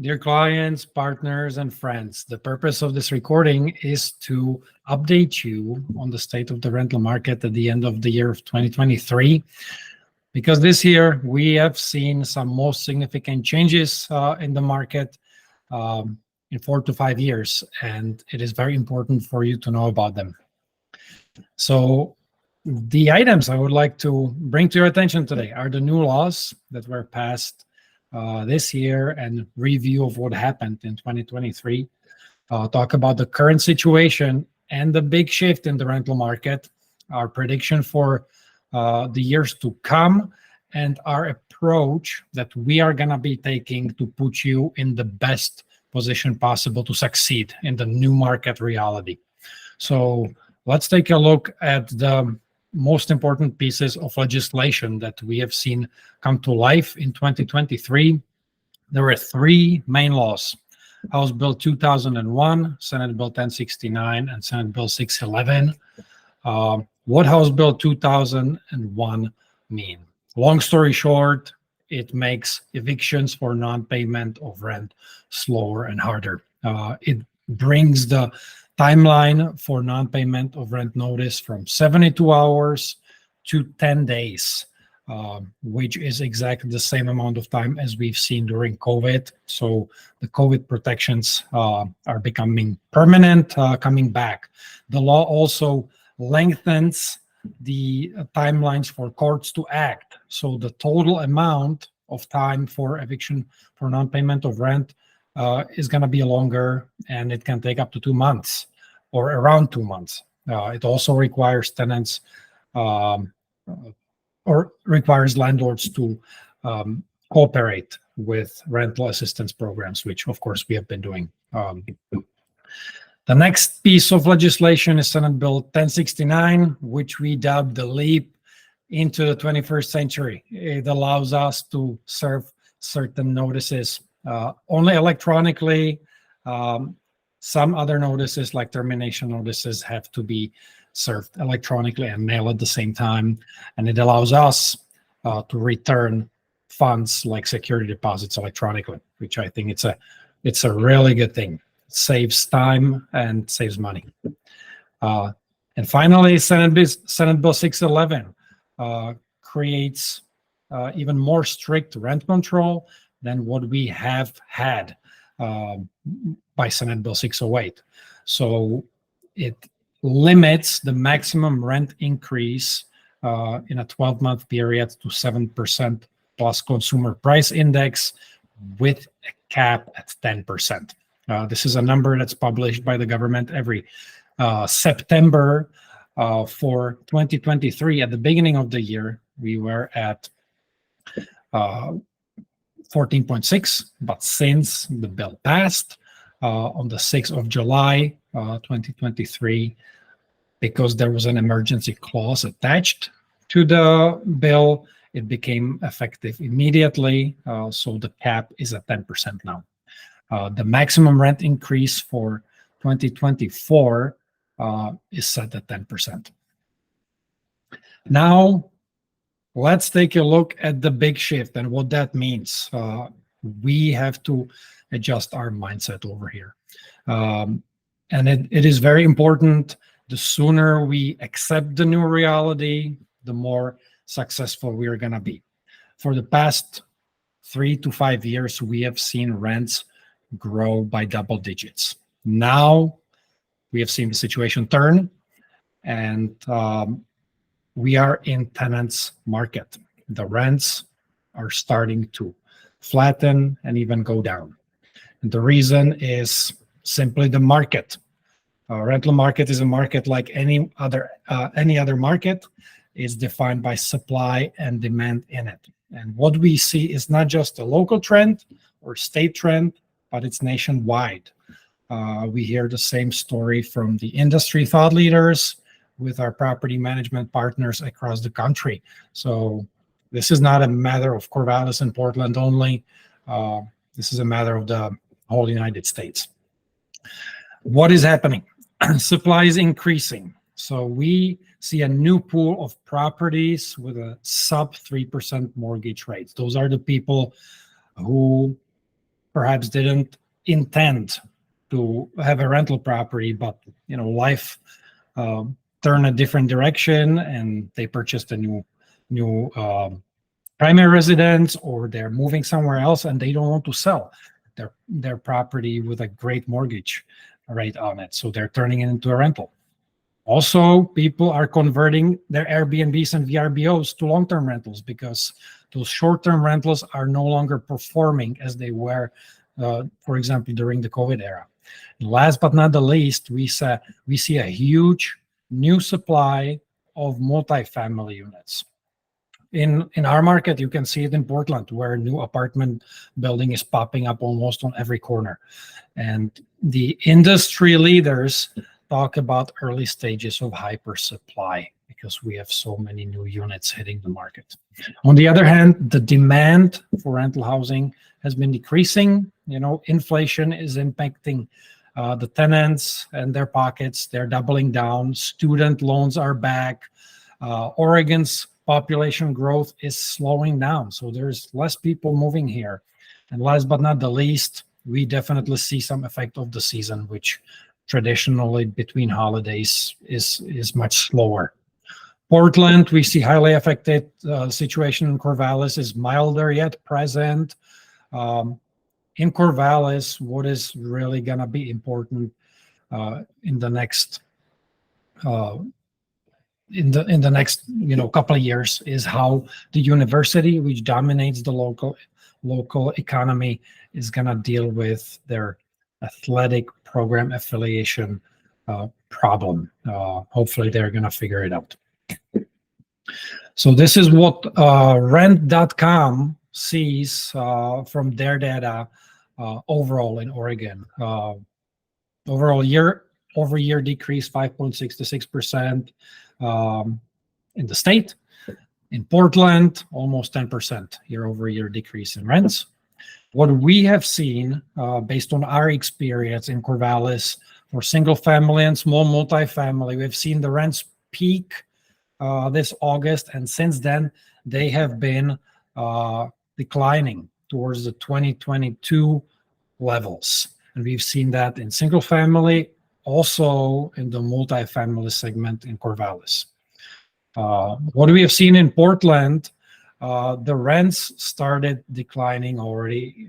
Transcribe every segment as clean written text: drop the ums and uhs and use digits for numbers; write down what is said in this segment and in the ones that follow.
Dear clients, partners, and friends, the purpose of this recording is to update you on the state of the rental market at the end of the year of 2023. Because this year we have seen some most significant changes in the market in 4 to 5 years, and it is very important for you to know about them. So the items I would like to bring to your attention today are the new laws that were passed this year and review of what happened in 2023. Talk about the current situation and the big shift in the rental market, our prediction for the years to come, and our approach that we are going to be taking to put you in the best position possible to succeed in the new market reality. So let's take a look at the most important pieces of legislation that we have seen come to life in 2023. There were 3 main laws: House Bill 2001, Senate Bill 1069, and Senate Bill 611. What House Bill 2001 mean? Long story short, it makes evictions for non-payment of rent slower and harder. It brings the timeline for non-payment of rent notice from 72 hours to 10 days, which is exactly the same amount of time as we've seen during COVID. So the COVID protections are becoming permanent, coming back. The law also lengthens the timelines for courts to act. So the total amount of time for eviction for non-payment of rent is going to be longer, and it can take up to 2 months or around 2 months. It also requires tenants or requires landlords to cooperate with rental assistance programs, which of course we have been doing. The next piece of legislation is Senate Bill 1069, which we dubbed the leap into the 21st century. It allows us to serve certain notices only electronically. Some other notices, like termination notices, have to be served electronically and mailed at the same time. And it allows us to return funds like security deposits electronically, which I think it's a really good thing. It saves time and saves money. And finally, Senate Bill 611 creates even more strict rent control than what we have had by Senate Bill 608. So it limits the maximum rent increase in a 12-month period to 7% plus consumer price index, with a cap at 10%. This is a number that's published by the government every September. For 2023, at the beginning of the year, we were at 14.6, but since the bill passed on the 6th of July, 2023, because there was an emergency clause attached to the bill, it became effective immediately. So the cap is at 10% now. The maximum rent increase for 2024 is set at 10%. Now, let's take a look at the big shift and what that means. We have to adjust our mindset over here. And it is very important. The sooner we accept the new reality, the more successful we are going to be. For the past 3 to 5 years, we have seen rents grow by double digits. Now, we have seen the situation turn, and we are in tenants market. The rents are starting to flatten and even go down. And the reason is simply the market. Rental market is a market like any other market. It's defined by supply and demand in it. And what we see is not just a local trend or state trend, but it's nationwide. We hear the same story from the industry thought leaders with our property management partners across the country. So this is not a matter of Corvallis and Portland only. This is a matter of the whole United States. What is happening? Supply is increasing. So we see a new pool of properties with a sub 3% mortgage rate. Those are the people who perhaps didn't intend to have a rental property, but life turned a different direction, and they purchased a new primary residence, or they're moving somewhere else, and they don't want to sell their property with a great mortgage rate on it, so they're turning it into a rental. Also, people are converting their Airbnbs and VRBOs to long-term rentals because those short-term rentals are no longer performing as they were, for example, during the COVID era. And last but not the least, we see a huge new supply of multifamily units. In our market, you can see it in Portland, where a new apartment building is popping up almost on every corner. And the industry leaders talk about early stages of hypersupply because we have so many new units hitting the market. On the other hand, the demand for rental housing has been decreasing. Inflation is impacting the tenants and their pockets. They're doubling down. Student loans are back. Oregon's population growth is slowing down, so there's less people moving here. And last but not the least, we definitely see some effect of the season, which traditionally between holidays is much slower. Portland, we see highly affected. Situation in Corvallis is milder yet present. In Corvallis, what is really going to be important in the next couple of years is how the university, which dominates the local economy, is going to deal with their athletic program affiliation problem. Hopefully they're going to figure it out. So this is what rent.com sees from their data overall in Oregon. Overall year-over-year decrease 5.6 to 6% in the state. In Portland, almost 10% year-over-year decrease in rents. What we have seen, based on our experience in Corvallis, for single family and small multifamily, we've seen the rents peak this August, and since then they have been declining towards the 2022 levels. And we've seen that in single family, also in the multifamily segment in Corvallis. What we have seen in Portland, the rents started declining already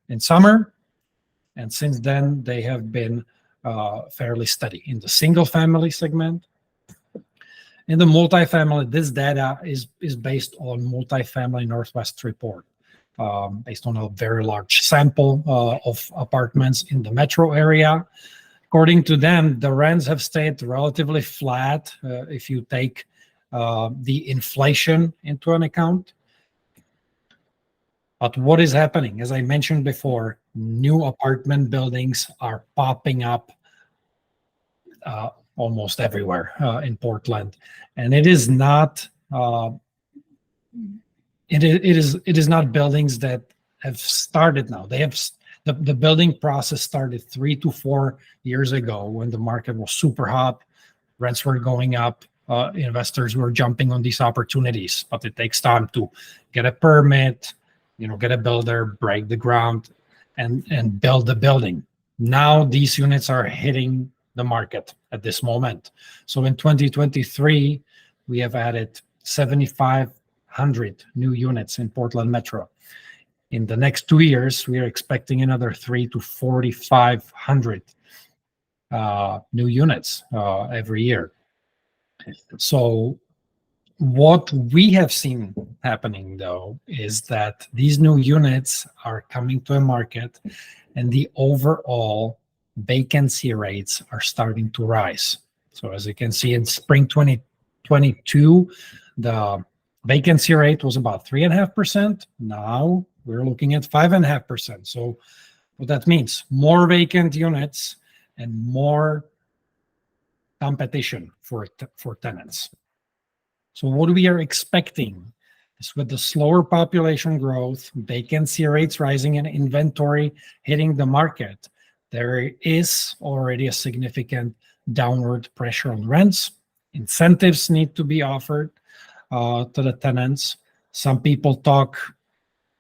in summer, and since then they have been fairly steady in the single family segment. In the multifamily, this data is based on Multifamily Northwest report, based on a very large sample of apartments in the metro area. According to them, the rents have stayed relatively flat if you take the inflation into an account. But what is happening? As I mentioned before, new apartment buildings are popping up almost everywhere in Portland, and it is not it is not buildings that have started now. They have the building process started 3 to 4 years ago when the market was super hot, rents were going up, investors were jumping on these opportunities, but it takes time to get a permit, get a builder, break the ground, and build the building. Now these units are hitting the market at this moment. So in 2023, we have added 7,500 new units in Portland Metro. In the next 2 years, we are expecting another 3,000 to 4,500 new units every year. So what we have seen happening, though, is that these new units are coming to a market, and the overall vacancy rates are starting to rise. So as you can see, in spring 2022, the vacancy rate was about 3.5%. Now we're looking at 5.5%. So what that means, more vacant units and more competition for tenants. So what we are expecting is, with the slower population growth, vacancy rates rising, and inventory hitting the market, there is already a significant downward pressure on rents. Incentives need to be offered to the tenants. Some people talk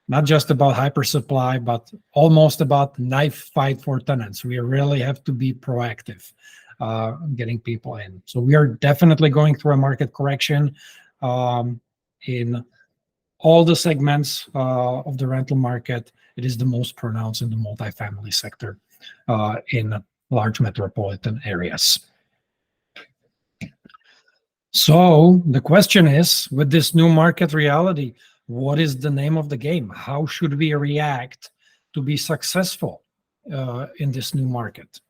not just about hyper supply, but almost about knife fight for tenants. We really have to be proactive getting people in. So we are definitely going through a market correction in all the segments of the rental market. It is the most pronounced in the multifamily sector in large metropolitan areas. So the question is, with this new market reality, what is the name of the game? How should we react to be successful in this new market?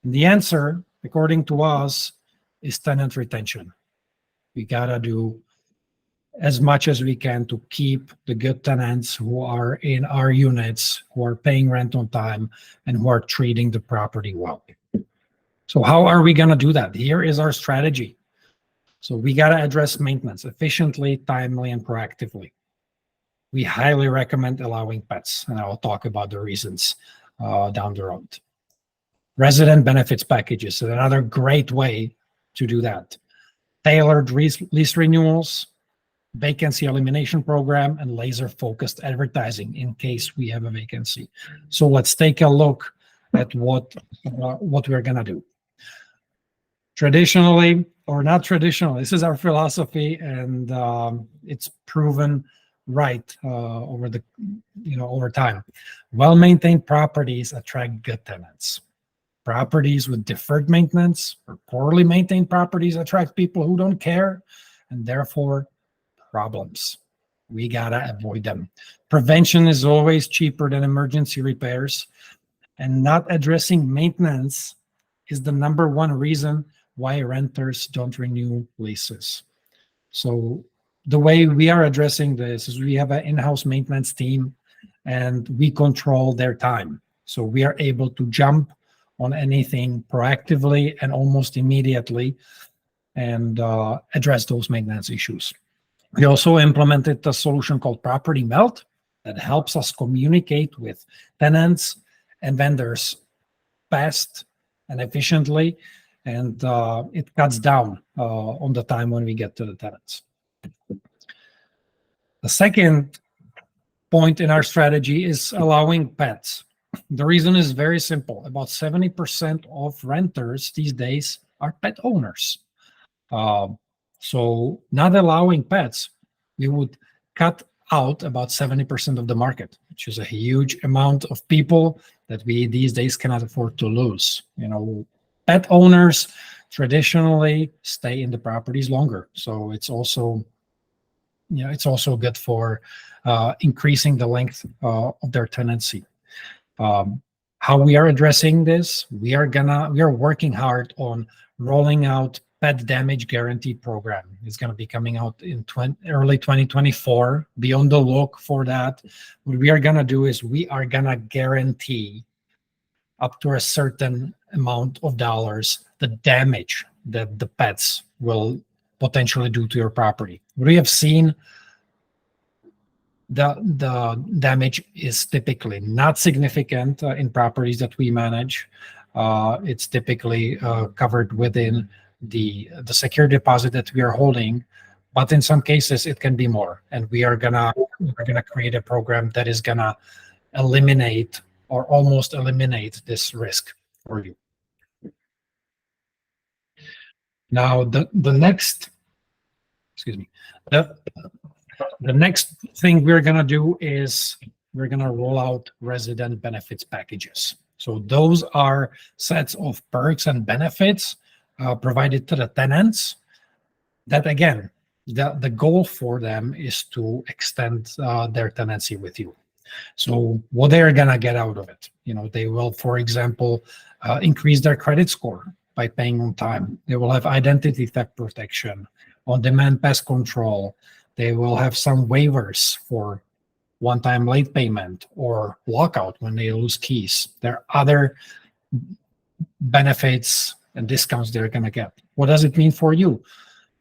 And the answer, according to us, is tenant retention. We gotta do as much as we can to keep the good tenants who are in our units, who are paying rent on time, and who are treating the property well. So how are we gonna do that? Here is our strategy. So we got to address maintenance efficiently, timely, and proactively. We highly recommend allowing pets, and I'll talk about the reasons down the road. Resident benefits packages is another great way to do that. Tailored lease renewals, vacancy elimination program, and laser-focused advertising in case we have a vacancy. So let's take a look at what we're going to do. Traditionally, or not traditional, this is our philosophy, and it's proven right over time. Well-maintained properties attract good tenants. Properties with deferred maintenance or poorly maintained properties attract people who don't care, and therefore problems. We gotta avoid them. Prevention is always cheaper than emergency repairs, and not addressing maintenance is the number one reason why renters don't renew leases. So the way we are addressing this is we have an in-house maintenance team, and we control their time. So we are able to jump on anything proactively and almost immediately and address those maintenance issues. We also implemented a solution called Property Melt that helps us communicate with tenants and vendors fast and efficiently, and it cuts down on the time when we get to the tenants. The second point in our strategy is allowing pets. The reason is very simple. About 70% of renters these days are pet owners. So not allowing pets, we would cut out about 70% of the market, which is a huge amount of people that we these days cannot afford to lose. Pet owners traditionally stay in the properties longer. So it's also good for increasing the length of their tenancy. How we are addressing this, we are working hard on rolling out pet damage guarantee program. It's going to be coming out in early 2024. Be on the look for that. What we are going to do is we are going to guarantee up to a certain amount of dollars the damage that the pets will potentially do to your property. We have seen the damage is typically not significant in properties that we manage. It's typically covered within the secure deposit that we are holding, but in some cases it can be more. And we're gonna create a program that is gonna eliminate or almost eliminate this risk for you. Now the next thing we're gonna do is we're gonna roll out resident benefits packages. So those are sets of perks and benefits provided to the tenants that, again, the goal for them is to extend their tenancy with you. So what they're gonna get out of it, they will, for example, increase their credit score by paying on time. They will have identity theft protection, on-demand pest control. They will have some waivers for one-time late payment or lockout when they lose keys. There are other benefits and discounts they're going to get. What does it mean for you?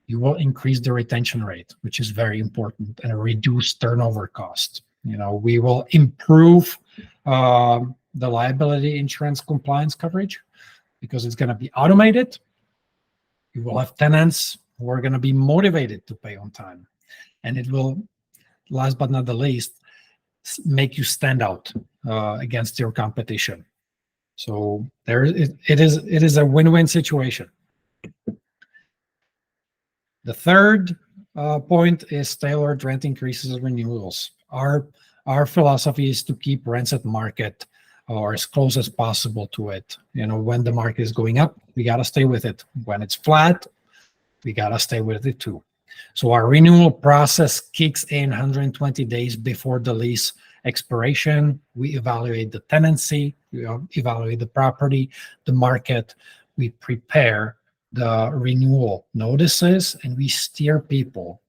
You will increase the retention rate, which is very important, and reduce turnover cost. We will improve the liability insurance compliance coverage because it's going to be automated. You will have tenants who are going to be motivated to pay on time. And it will, last but not the least, make you stand out against your competition. So it is a win-win situation. The third point is tailored rent increases and renewals. Our philosophy is to keep rents at market or as close as possible to it. When the market is going up, we got to stay with it. When it's flat, we got to stay with it too. So our renewal process kicks in 120 days before the lease expiration. We evaluate the tenancy, we evaluate the property, the market. We prepare the renewal notices, and we steer people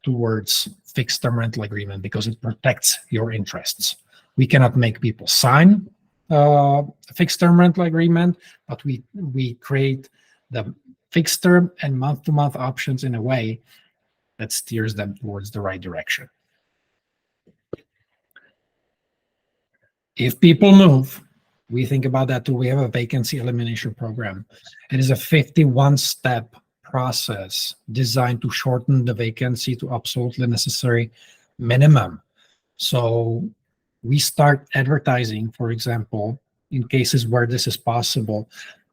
towards fixed term rental agreement because it protects your interests. We cannot make people sign a fixed term rental agreement, but we create the fixed term and month-to-month options in a way that steers them towards the right direction. If people move, we think about that too. We have a vacancy elimination program. It is a 51-step process designed to shorten the vacancy to absolutely necessary minimum. So we start advertising, for example, in cases where this is possible,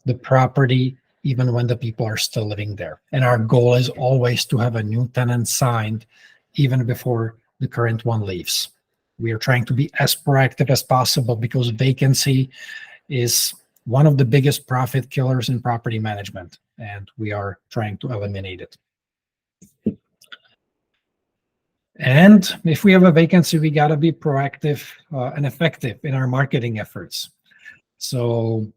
the property even when the people are still living there. And our goal is always to have a new tenant signed even before the current one leaves. We are trying to be as proactive as possible because vacancy is one of the biggest profit killers in property management, and we are trying to eliminate it. And if we have a vacancy, we got to be proactive and effective in our marketing efforts. So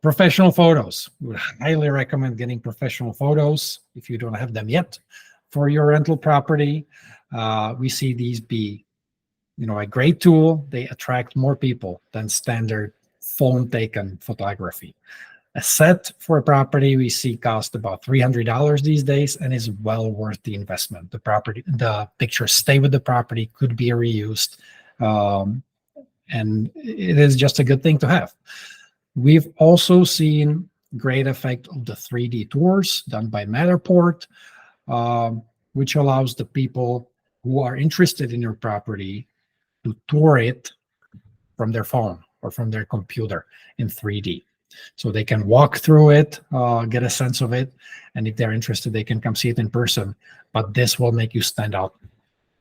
professional photos. We would highly recommend getting professional photos if you don't have them yet for your rental property. We see these be a great tool. They attract more people than standard phone taken photography. A set for a property we see cost about $300 these days and is well worth the investment. The pictures stay with the property, could be reused, and it is just a good thing to have. We've also seen great effect of the 3D tours done by Matterport, which allows the people who are interested in your property to tour it from their phone or from their computer in 3D. So they can walk through it, get a sense of it, and if they're interested, they can come see it in person. But this will make you stand out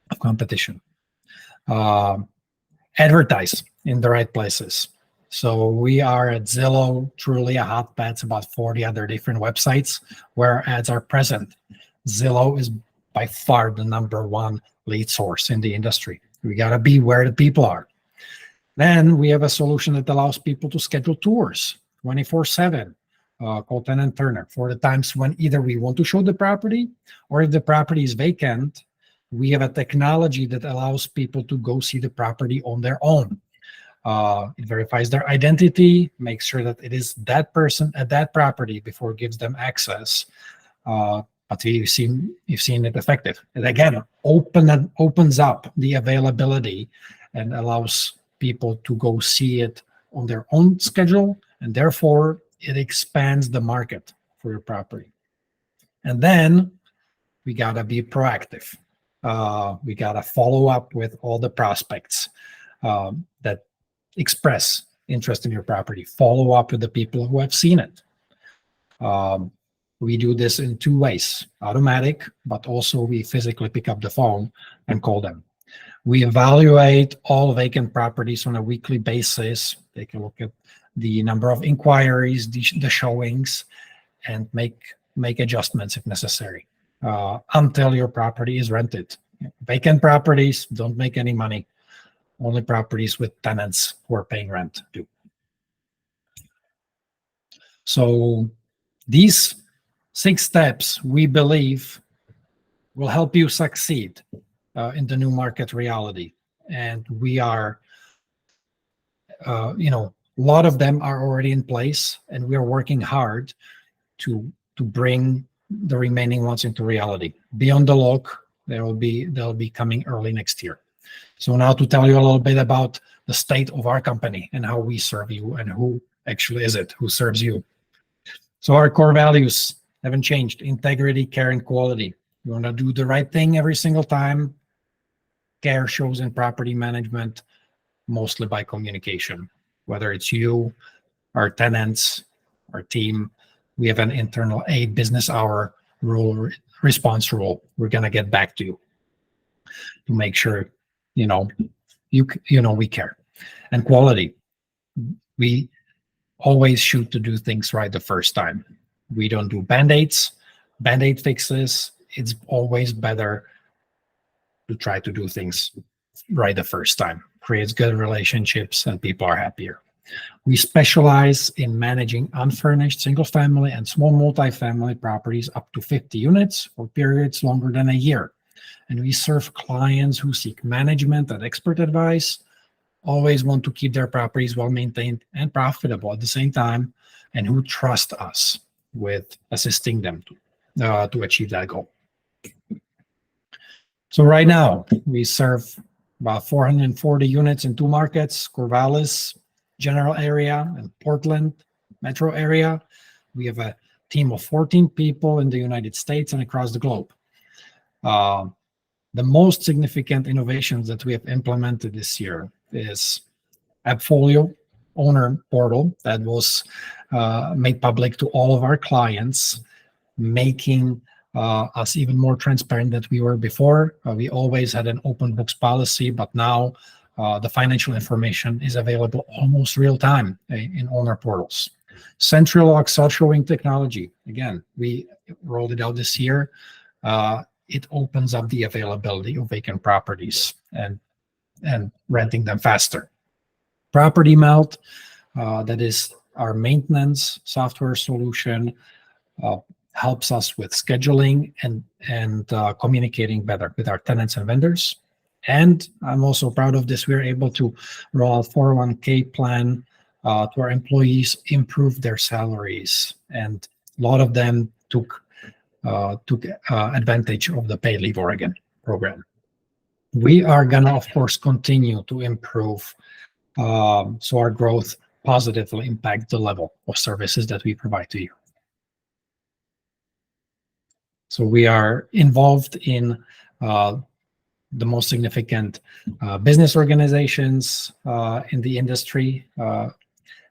of competition. Advertise in the right places. So we are at Zillow, truly a hotbed. It's about 40 other different websites where our ads are present. Zillow is by far the #1 lead source in the industry. We got to be where the people are. Then we have a solution that allows people to schedule tours 24/7, called Tenant for the times when either we want to show the property or if the property is vacant, we have a technology that allows people to go see the property on their own. It verifies their identity, makes sure that it is that person at that property before it gives them access. But you've seen it effective. It again opens up the availability and allows people to go see it on their own schedule, and therefore it expands the market for your property. And then we gotta be proactive. We gotta follow up with all the prospects that express interest in your property. Follow up with the people who have seen it. We do this in 2 ways, automatic, but also we physically pick up the phone and call them. We evaluate all vacant properties on a weekly basis, take a look at the number of inquiries, the showings, and make adjustments if necessary until your property is rented. Vacant properties don't make any money. Only properties with tenants who are paying rent do. So these 6 steps, we believe, will help you succeed in the new market reality. And we are, a lot of them are already in place, and we are working hard to bring the remaining ones into reality. Be on the look. They'll be coming early next year. So now to tell you a little bit about the state of our company and how we serve you and who actually is it who serves you. So our core values haven't changed: integrity, care, and quality. You want to do the right thing every single time. care shows in property management, mostly by communication, whether it's you, our tenants, our team. We have an internal 8 business hour rule, response rule. We're going to get back to you to make sure, we care. And quality. We always shoot to do things right the first time. We don't do band-aids, band-aid fixes. It's always better to try to do things right the first time. Creates good relationships and people are happier. We specialize in managing unfurnished single-family and small multifamily properties up to 50 units for periods longer than a year. And we serve clients who seek management and expert advice, always want to keep their properties well maintained and profitable at the same time, and who trust us with assisting them to achieve that goal. So right now, we serve about 440 units in 2 markets, Corvallis general area and Portland metro area. We have a team of 14 people in the United States and across the globe. The most significant innovations that we have implemented this year is AppFolio owner portal that was made public to all of our clients, making us even more transparent than we were before. We always had an open books policy, but now the financial information is available almost real time in owner portals. Central Lock self-showing technology. Again, we rolled it out this year. It opens up the availability of vacant properties and renting them faster. Property Melt, that is our maintenance software solution, helps us with scheduling and communicating better with our tenants and vendors. And I'm also proud of this. We're able to roll out 401k plan to our employees, improve their salaries. And a lot of them took advantage of the Pay Leave Oregon program. We are gonna, of course, continue to improve so our growth positively impact the level of services that we provide to you. So we are involved in the most significant business organizations in the industry,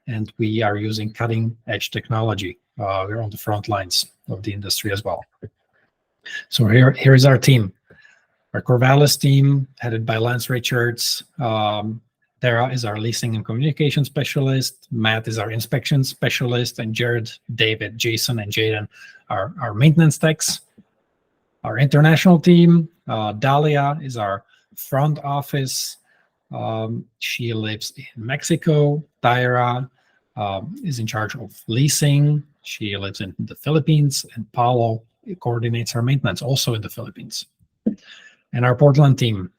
and we are using cutting-edge technology. We're on the front lines of the industry as well. So here is our team. Our Corvallis team, headed by Lance Richards. Tara is our leasing and communication specialist. Matt is our inspection specialist. And Jared, David, Jason, and Jaden are our maintenance techs. Our international team, Dahlia is our front office. She lives in Mexico. Tyra is in charge of leasing. She lives in the Philippines. And Paulo coordinates our maintenance, also in the Philippines. And our Portland team,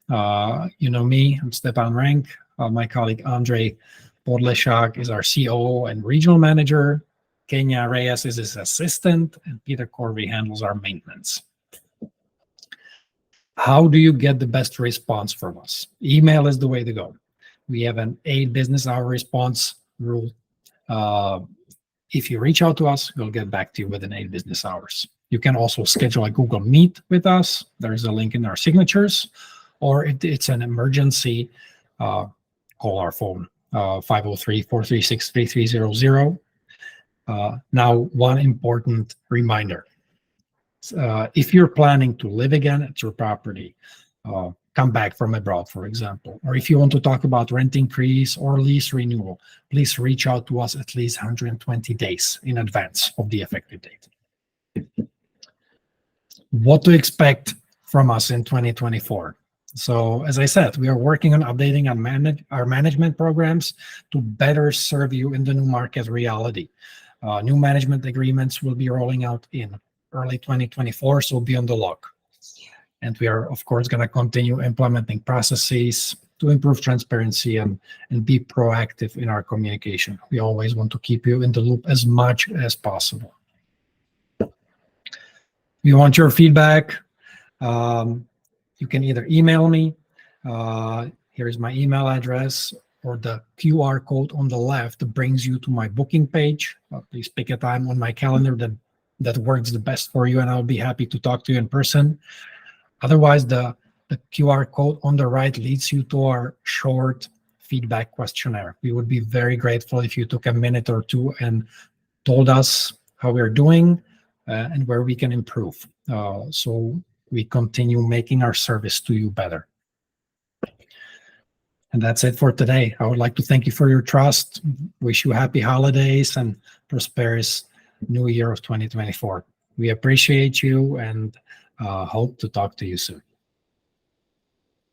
you know me, I'm Stepan Rank. My colleague Andre Podleshak is our COO and regional manager. Kenya Reyes is his assistant, and Peter Corby handles our maintenance. How do you get the best response from us? Email is the way to go. We have an 8 business hour response rule. If you reach out to us, we'll get back to you within 8 business hours. You can also schedule a Google Meet with us. There's a link in our signatures, or if it's an emergency, call our phone, 503-436-3300. Now, one important reminder. If you're planning to live again at your property, come back from abroad, for example, or if you want to talk about rent increase or lease renewal, please reach out to us at least 120 days in advance of the effective date. What to expect from us in 2024? So, as I said, we are working on updating our management programs to better serve you in the new market reality. New management agreements will be rolling out in early 2024, so be on the look. And we are, of course, going to continue implementing processes to improve transparency and be proactive in our communication. We always want to keep you in the loop as much as possible. We want your feedback. You can either email me. Here is my email address, or the QR code on the left brings you to my booking page. Please pick a time on my calendar that works the best for you, and I'll be happy to talk to you in person. Otherwise, the the QR code on the right leads you to our short feedback questionnaire. We would be very grateful if you took a minute or two and told us how we're doing and where we can improve. So we continue making our service to you better. And that's it for today. I would like to thank you for your trust, wish you happy holidays and prosperous new year of 2024. We appreciate you and hope to talk to you soon.